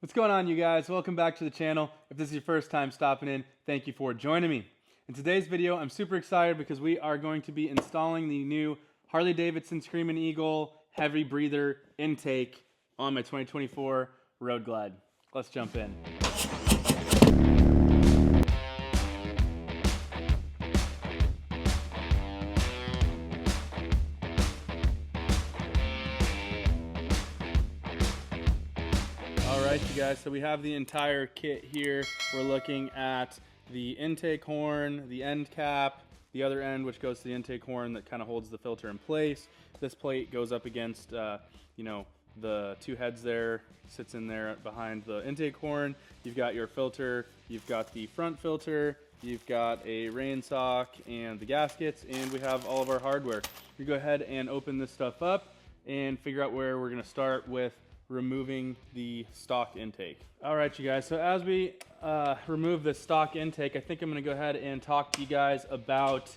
What's going on, you guys? Welcome back to the channel. If this is your first time stopping in, thank you for joining me. In today's video, I'm super excited because we are going to be installing the new Harley Davidson Screamin Eagle heavy breather intake on my 2024 Road Glide. Let's jump in. Alright, you guys, so we have the entire kit here. We're looking at the intake horn, the end cap, the other end which goes to the intake horn that kind of holds the filter in place. This plate goes up against, the two heads there, sits in there behind the intake horn. You've got your filter, you've got the front filter, you've got a rain sock and the gaskets, and we have all of our hardware. You go ahead and open this stuff up and figure out where we're going to start with removing the stock intake. All right, you guys, so as we remove the stock intake, I think I'm gonna go ahead and talk to you guys about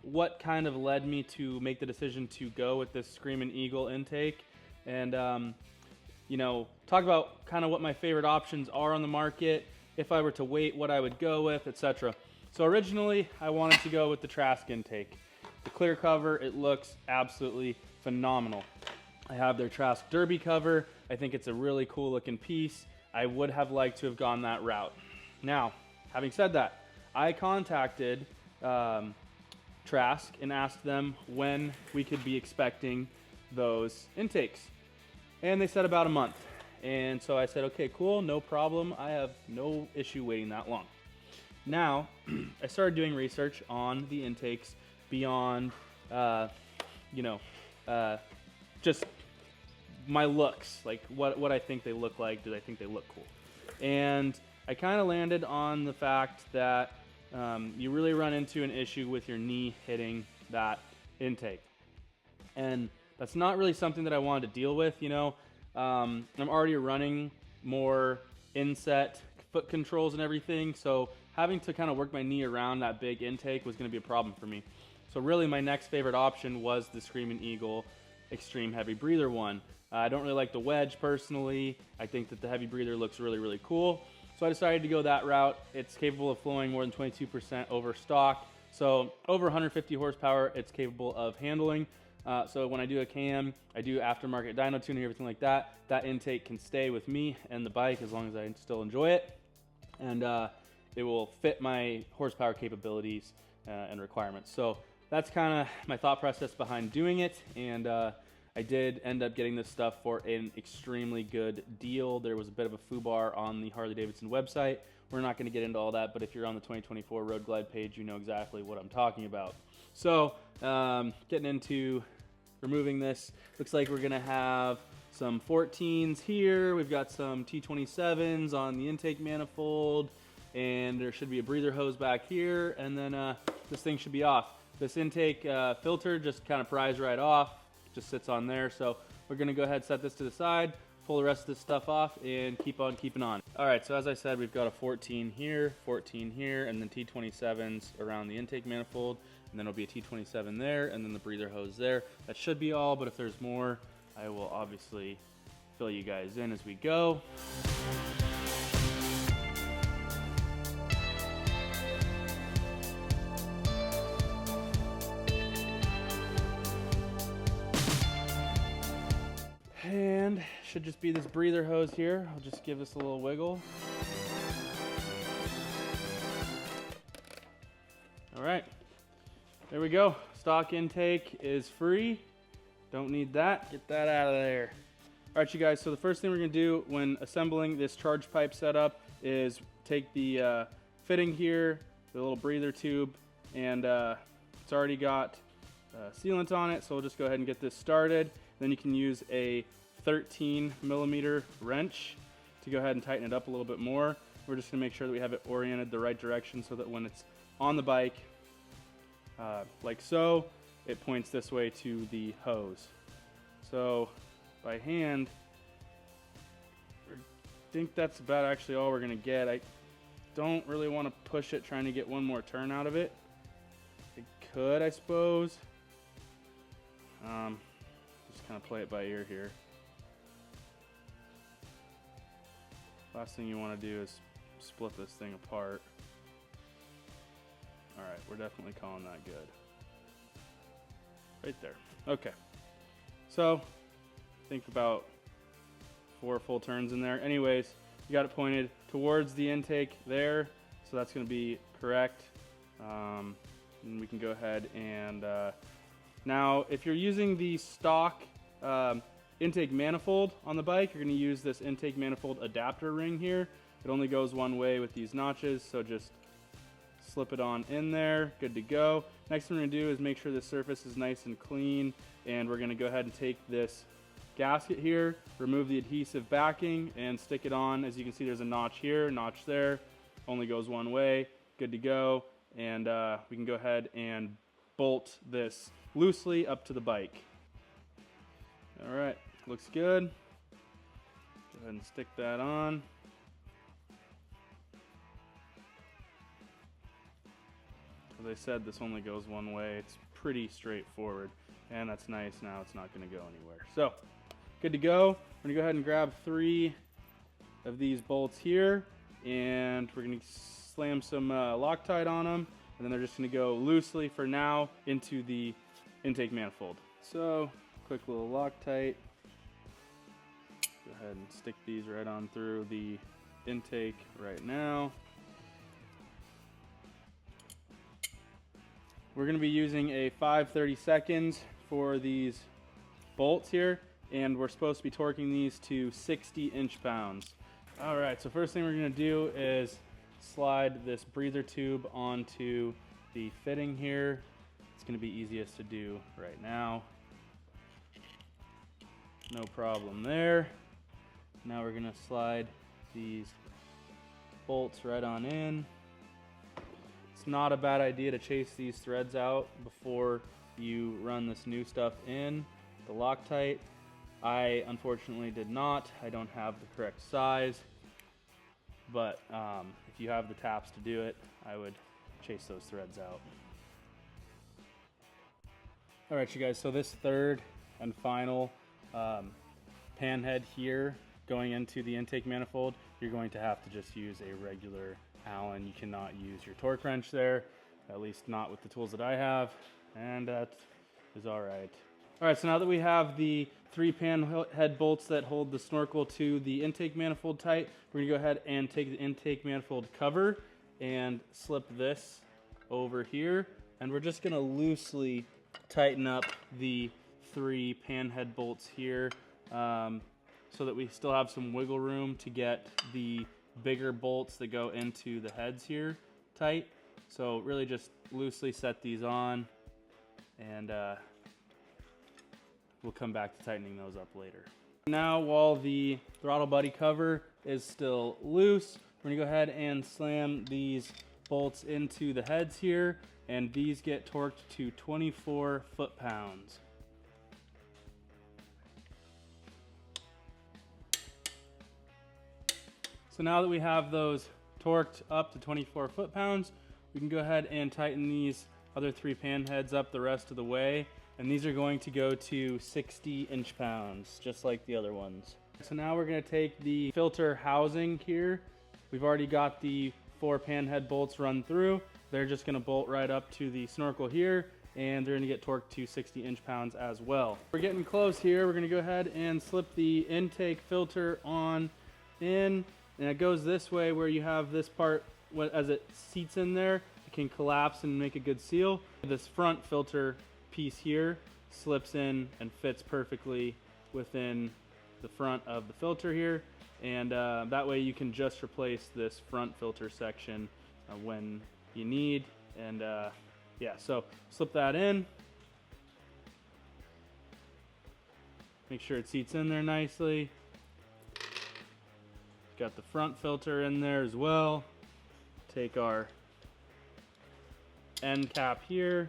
what kind of led me to make the decision to go with this Screamin Eagle intake, and talk about kind of what my favorite options are on the market, if I were to wait, what I would go with, etc. So originally, I wanted to go with the Trask intake. The clear cover, it looks absolutely phenomenal. I have their Trask Derby cover. I think it's a really cool looking piece. I would have liked to have gone that route. Now, having said that, I contacted Trask and asked them when we could be expecting those intakes. And they said about a month. And so I said, okay, cool, no problem. I have no issue waiting that long. Now, I started doing research on the intakes beyond, just my looks, like what I think they look like. Do I think they look cool? And I kind of landed on the fact that you really run into an issue with your knee hitting that intake, and that's not really something that I wanted to deal with. I'm already running more inset foot controls and everything, so having to kind of work my knee around that big intake was going to be a problem for me. So really, my next favorite option was the Screamin Eagle Extreme Heavy Breather one. I don't really like the wedge personally. I think that the heavy breather looks really, really cool. So I decided to go that route. It's capable of flowing more than 22% over stock. So over 150 horsepower, it's capable of handling. So when I do a cam, I do aftermarket dyno tuning, everything like that, that intake can stay with me and the bike as long as I still enjoy it. And it will fit my horsepower capabilities and requirements. So that's kind of my thought process behind doing it. And I did end up getting this stuff for an extremely good deal. There was a bit of a foobar on the Harley Davidson website. We're not going to get into all that, but if you're on the 2024 Road Glide page, you know exactly what I'm talking about. So getting into removing this, looks like we're going to have some 14s here. We've got some T27s on the intake manifold, and there should be a breather hose back here, and then this thing should be off. This intake filter just kind of pries right off, just sits on there. So we're gonna go ahead and set this to the side, pull the rest of this stuff off, and keep on keeping on. All right, so as I said, we've got a 14 here, and then T27s around the intake manifold, and then it'll be a T27 there, and then the breather hose there. That should be all, but if there's more, I will obviously fill you guys in as we go. And should just be this breather hose here. I'll just give this a little wiggle. All right, there we go. Stock intake is free. Don't need that, get that out of there. All right, you guys, so the first thing we're gonna do when assembling this charge pipe setup is take the fitting here, the little breather tube, and it's already got sealant on it, so we'll just go ahead and get this started. Then you can use a 13 millimeter wrench to go ahead and tighten it up a little bit more. We're just gonna make sure that we have it oriented the right direction so that when it's on the bike, like so, it points this way to the hose. So by hand, I think that's about actually all we're gonna get. I don't really want to push it trying to get one more turn out of it. I could, I suppose. Just kind of play it by ear here. last thing you want to do is split this thing apart. All right, we're definitely calling that good. Right there. Okay. So, think about 4 full turns in there. Anyways, you got it pointed towards the intake there, so that's going to be correct. And we can go ahead and now, if you're using the stock intake manifold on the bike, you're going to use this intake manifold adapter ring here. It only goes one way with these notches, so just slip it on in there. Good to go. Next thing we're going to do is make sure the surface is nice and clean, and we're going to go ahead and take this gasket here, remove the adhesive backing, and stick it on. As you can see, there's a notch here, notch there. Only goes one way. Good to go. And we can go ahead and bolt this loosely up to the bike. All right, looks good. Go ahead and stick that on. As I said, this only goes one way. It's pretty straightforward, and that's nice. Now it's not going to go anywhere. So, good to go. We're going to go ahead and grab 3 of these bolts here, and we're going to slam some Loctite on them, and then they're just going to go loosely for now into the intake manifold. So, quick little Loctite. Go ahead and stick these right on through the intake right now. We're going to be using a 5/32 for these bolts here, and we're supposed to be torquing these to 60 inch-pounds. All right, so first thing we're going to do is slide this breather tube onto the fitting here. It's going to be easiest to do right now. No problem there. Now we're going to slide these bolts right on in. It's not a bad idea to chase these threads out before you run this new stuff in, the Loctite. I unfortunately did not. I don't have the correct size, but if you have the taps to do it, I would chase those threads out. All right, you guys, so this third and final pan head here going into the intake manifold, you're going to have to just use a regular Allen. You cannot use your torque wrench there, at least not with the tools that I have, and that is all right. All right, so now that we have the 3 pan head bolts that hold the snorkel to the intake manifold tight, we're gonna go ahead and take the intake manifold cover and slip this over here, and we're just gonna loosely tighten up the 3 pan head bolts here so that we still have some wiggle room to get the bigger bolts that go into the heads here tight. So really just loosely set these on, and we'll come back to tightening those up later. Now, while the throttle buddy cover is still loose, we're gonna go ahead and slam these bolts into the heads here, and these get torqued to 24 foot-pounds. So now that we have those torqued up to 24 foot-pounds, we can go ahead and tighten these other 3 pan heads up the rest of the way, and these are going to go to 60 inch-pounds, just like the other ones. So now we're going to take the filter housing here. We've already got the 4 pan head bolts run through. They're just going to bolt right up to the snorkel here, and they're going to get torqued to 60 inch-pounds as well. We're getting close here. We're going to go ahead and slip the intake filter on in. And it goes this way, where you have this part, as it seats in there, it can collapse and make a good seal. This front filter piece here slips in and fits perfectly within the front of the filter here. And that way you can just replace this front filter section when you need. And yeah, so slip that in. Make sure it seats in there nicely. Got the front filter in there as well. Take our end cap here,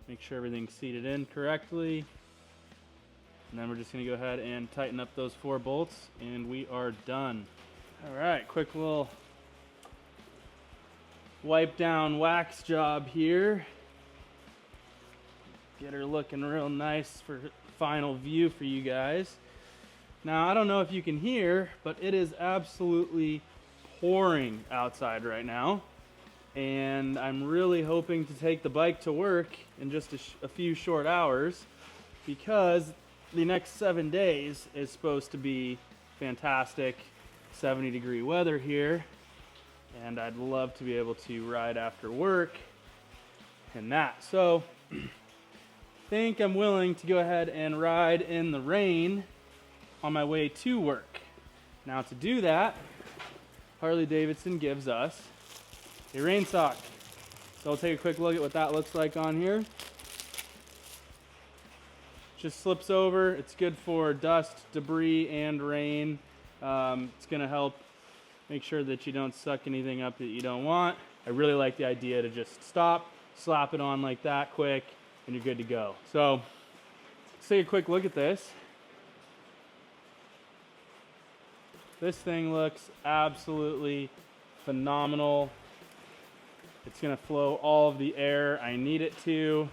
make sure everything's seated in correctly, and then we're just going to go ahead and tighten up those 4 bolts, and we are done. All right, quick little wipe down wax job here. Get her looking real nice for final view for you guys. Now, I don't know if you can hear, but it is absolutely pouring outside right now. And I'm really hoping to take the bike to work in just a few short hours, because the next 7 days is supposed to be fantastic 70-degree weather here. And I'd love to be able to ride after work and that. So I think I'm willing to go ahead and ride in the rain on my way to work. Now, to do that, Harley Davidson gives us a rain sock. So I'll take a quick look at what that looks like on here. Just slips over. It's good for dust, debris, and rain. It's gonna help make sure that you don't suck anything up that you don't want. I really like the idea to just stop, slap it on like that quick, and you're good to go. So let's take a quick look at this. This thing looks absolutely phenomenal. It's gonna flow all of the air I need it to.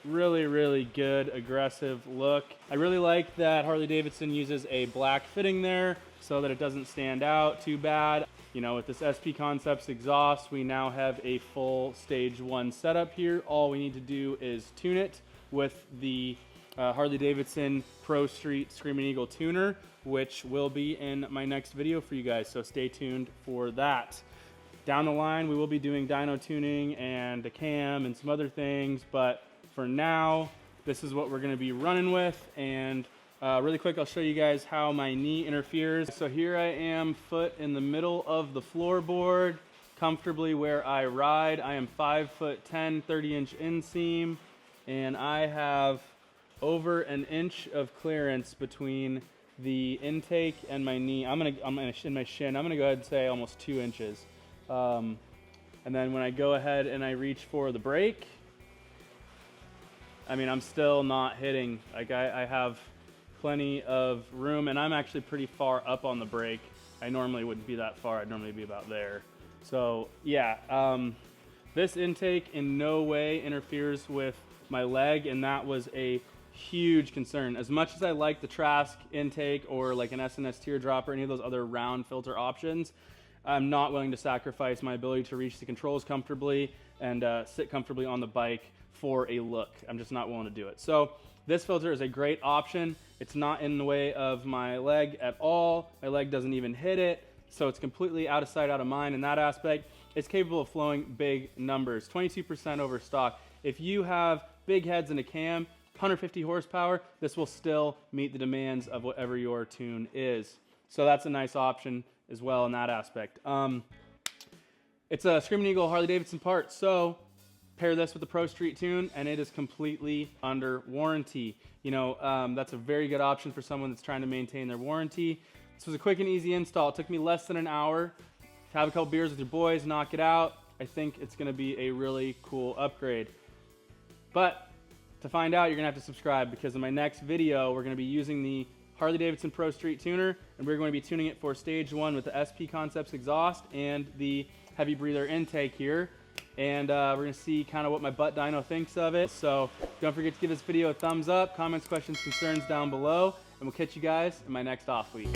Really, really good, aggressive look. I really like that Harley Davidson uses a black fitting there so that it doesn't stand out too bad. You know, with this SP Concepts exhaust, we now have a full stage 1 setup here. All we need to do is tune it with the Harley Davidson Pro Street Screamin' Eagle tuner, which will be in my next video for you guys, so stay tuned for that. Down the line, we will be doing dyno tuning and a cam and some other things, but for now, this is what we're gonna be running with. And really quick, I'll show you guys how my knee interferes. So here I am, foot in the middle of the floorboard, comfortably where I ride. I am 5'10", 30-inch inseam, and I have over an inch of clearance between the intake and my knee. I'm in my shin. I'm gonna go ahead and say almost 2 inches. And then when I go ahead and I reach for the brake, I mean, I'm still not hitting. Like I have plenty of room, and I'm actually pretty far up on the brake. I normally wouldn't be that far. I'd normally be about there. So yeah, this intake in no way interferes with my leg, and that was a huge concern. As much as I like the Trask intake or like an SNS teardrop or any of those other round filter options, I'm not willing to sacrifice my ability to reach the controls comfortably and sit comfortably on the bike for a look. I'm just not willing to do it. So this filter is a great option. It's not in the way of my leg at all. My leg doesn't even hit it. So it's completely out of sight, out of mind in that aspect. It's capable of flowing big numbers, 22% over stock. If you have big heads and a cam, 150 horsepower, this will still meet the demands of whatever your tune is. So that's a nice option as well in that aspect. It's a Screamin' Eagle Harley Davidson part, so pair this with the Pro Street tune and it is completely under warranty. You know, that's a very good option for someone that's trying to maintain their warranty. This was a quick and easy install. It took me less than an hour to have a couple beers with your boys, knock it out. I think it's gonna be a really cool upgrade. But to find out, you're gonna have to subscribe, because in my next video, we're gonna be using the Harley Davidson Pro Street tuner, and we're going to be tuning it for stage 1 with the SP Concepts exhaust and the heavy breather intake here. And we're gonna see kind of what my butt dyno thinks of it. So don't forget to give this video a thumbs up, comments, questions, concerns down below, and we'll catch you guys in my next off week.